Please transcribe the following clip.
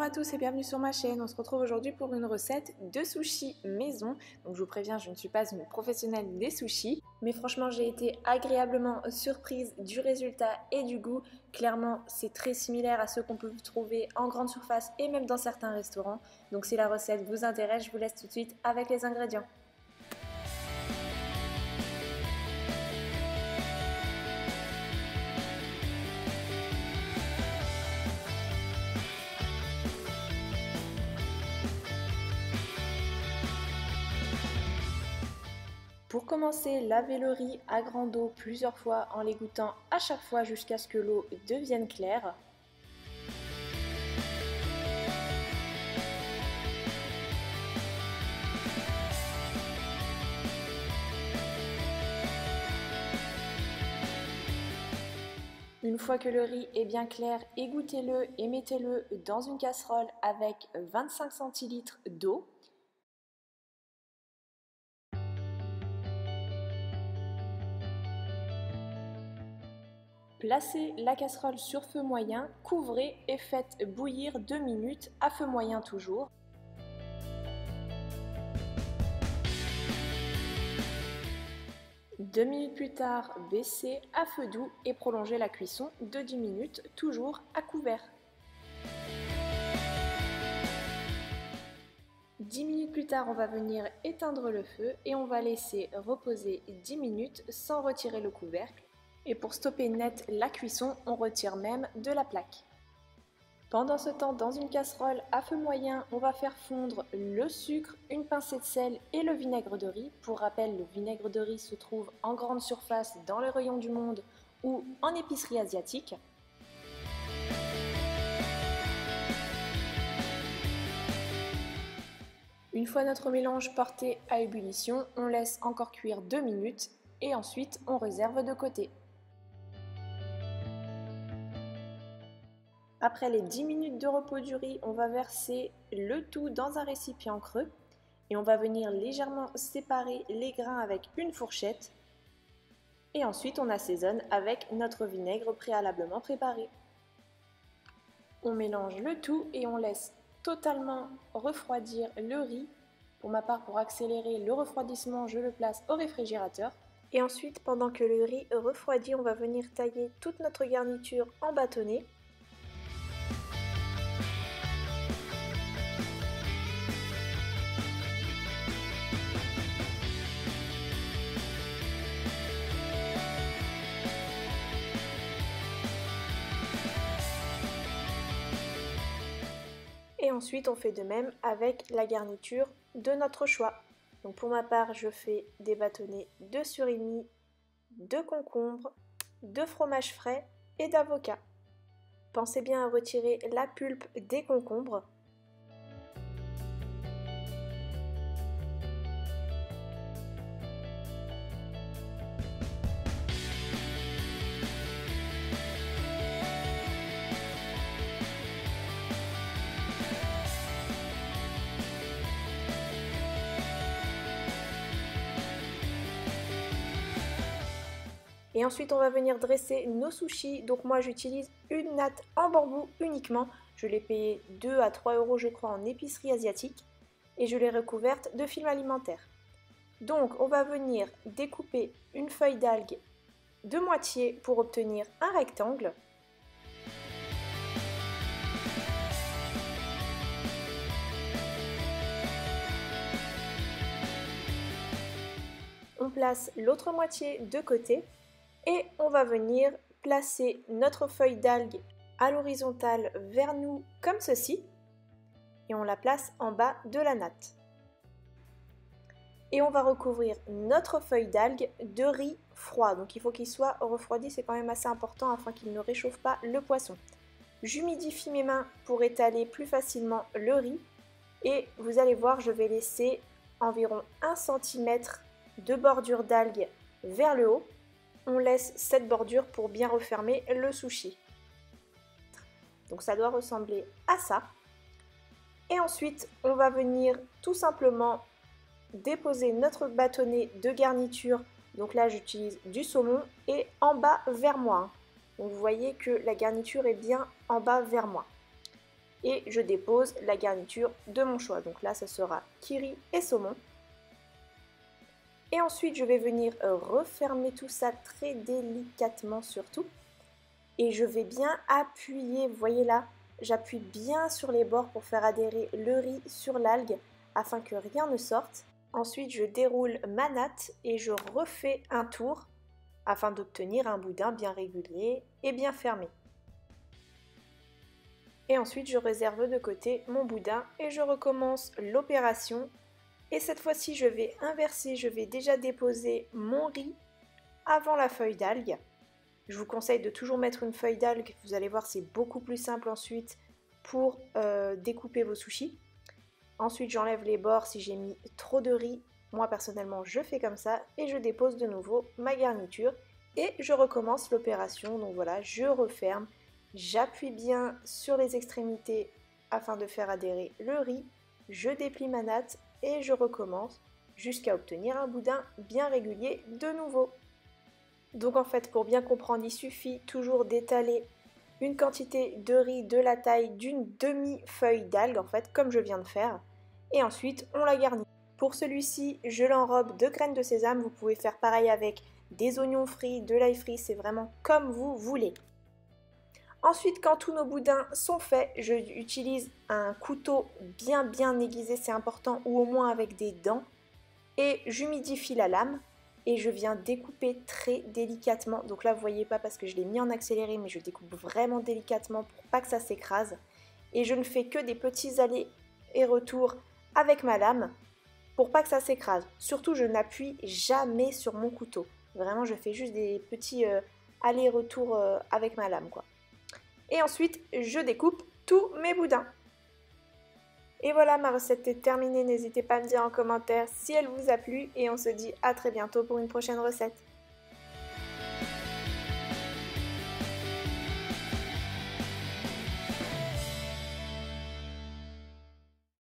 Bonjour à tous et bienvenue sur ma chaîne. On se retrouve aujourd'hui pour une recette de sushis maison. Donc je vous préviens, je ne suis pas une professionnelle des sushis, mais franchement j'ai été agréablement surprise du résultat et du goût. Clairement c'est très similaire à ceux qu'on peut trouver en grande surface et même dans certains restaurants. Donc si la recette vous intéresse, je vous laisse tout de suite avec les ingrédients. Pour commencer, lavez le riz à grande eau plusieurs fois en l'égouttant à chaque fois jusqu'à ce que l'eau devienne claire. Une fois que le riz est bien clair, égouttez-le et mettez-le dans une casserole avec 25 centilitres d'eau. Placez la casserole sur feu moyen, couvrez et faites bouillir 2 minutes à feu moyen toujours. Deux minutes plus tard, baissez à feu doux et prolongez la cuisson de 10 minutes, toujours à couvert. 10 minutes plus tard, on va venir éteindre le feu et on va laisser reposer 10 minutes sans retirer le couvercle. Et pour stopper net la cuisson, on retire même de la plaque. Pendant ce temps, dans une casserole à feu moyen, on va faire fondre le sucre, une pincée de sel et le vinaigre de riz. Pour rappel, le vinaigre de riz se trouve en grande surface dans les rayons du monde ou en épicerie asiatique. Une fois notre mélange porté à ébullition, on laisse encore cuire 2 minutes et ensuite on réserve de côté. Après les 10 minutes de repos du riz, on va verser le tout dans un récipient creux et on va venir légèrement séparer les grains avec une fourchette. Et ensuite on assaisonne avec notre vinaigre préalablement préparé. On mélange le tout et on laisse totalement refroidir le riz. Pour ma part, pour accélérer le refroidissement, je le place au réfrigérateur. Et ensuite, pendant que le riz refroidit, on va venir tailler toute notre garniture en bâtonnets. Et ensuite on fait de même avec la garniture de notre choix. Donc pour ma part je fais des bâtonnets de surimi, de concombre, de fromage frais et d'avocat. Pensez bien à retirer la pulpe des concombres. Et ensuite on va venir dresser nos sushis. Donc moi j'utilise une natte en bambou uniquement. Je l'ai payé 2 à 3 € je crois en épicerie asiatique. Et je l'ai recouverte de film alimentaire. Donc on va venir découper une feuille d'algue de moitié pour obtenir un rectangle. On place l'autre moitié de côté. Et on va venir placer notre feuille d'algue à l'horizontale vers nous comme ceci. Et on la place en bas de la natte. Et on va recouvrir notre feuille d'algue de riz froid. Donc il faut qu'il soit refroidi, c'est quand même assez important afin qu'il ne réchauffe pas le poisson. J'humidifie mes mains pour étaler plus facilement le riz. Et vous allez voir, je vais laisser environ 1 cm de bordure d'algue vers le haut. On laisse cette bordure pour bien refermer le sushi. Donc ça doit ressembler à ça. Et ensuite, on va venir tout simplement déposer notre bâtonnet de garniture. Donc là, j'utilise du saumon et en bas vers moi. Donc vous voyez que la garniture est bien en bas vers moi. et je dépose la garniture de mon choix. Donc là, ça sera kiri et saumon. Et ensuite, je vais venir refermer tout ça très délicatement surtout. Et je vais bien appuyer, vous voyez là, j'appuie bien sur les bords pour faire adhérer le riz sur l'algue afin que rien ne sorte. Ensuite, je déroule ma natte et je refais un tour afin d'obtenir un boudin bien régulier et bien fermé. Et ensuite, je réserve de côté mon boudin et je recommence l'opération. Et cette fois-ci, je vais inverser, je vais déjà déposer mon riz avant la feuille d'algue. Je vous conseille de toujours mettre une feuille d'algue, vous allez voir c'est beaucoup plus simple ensuite pour découper vos sushis. Ensuite j'enlève les bords si j'ai mis trop de riz, moi personnellement je fais comme ça et je dépose de nouveau ma garniture et je recommence l'opération. Donc voilà, je referme, j'appuie bien sur les extrémités afin de faire adhérer le riz, je déplie ma natte et je recommence jusqu'à obtenir un boudin bien régulier de nouveau. Donc en fait, pour bien comprendre, il suffit toujours d'étaler une quantité de riz de la taille d'une demi-feuille d'algue, en fait, comme je viens de faire. Et ensuite, on la garnit. Pour celui-ci, je l'enrobe de graines de sésame. Vous pouvez faire pareil avec des oignons frits, de l'ail frit, c'est vraiment comme vous voulez. Ensuite, quand tous nos boudins sont faits, je utilise un couteau bien aiguisé, c'est important, ou au moins avec des dents. Et j'humidifie la lame. Et je viens découper très délicatement. Donc là, vous voyez pas parce que je l'ai mis en accéléré, mais je découpe vraiment délicatement pour pas que ça s'écrase. Et je ne fais que des petits allers et retours avec ma lame pour pas que ça s'écrase. Surtout, je n'appuie jamais sur mon couteau. Vraiment, je fais juste des petits allers-retours avec ma lame, quoi. Et ensuite, je découpe tous mes boudins. Et voilà, ma recette est terminée, n'hésitez pas à me dire en commentaire si elle vous a plu et on se dit à très bientôt pour une prochaine recette.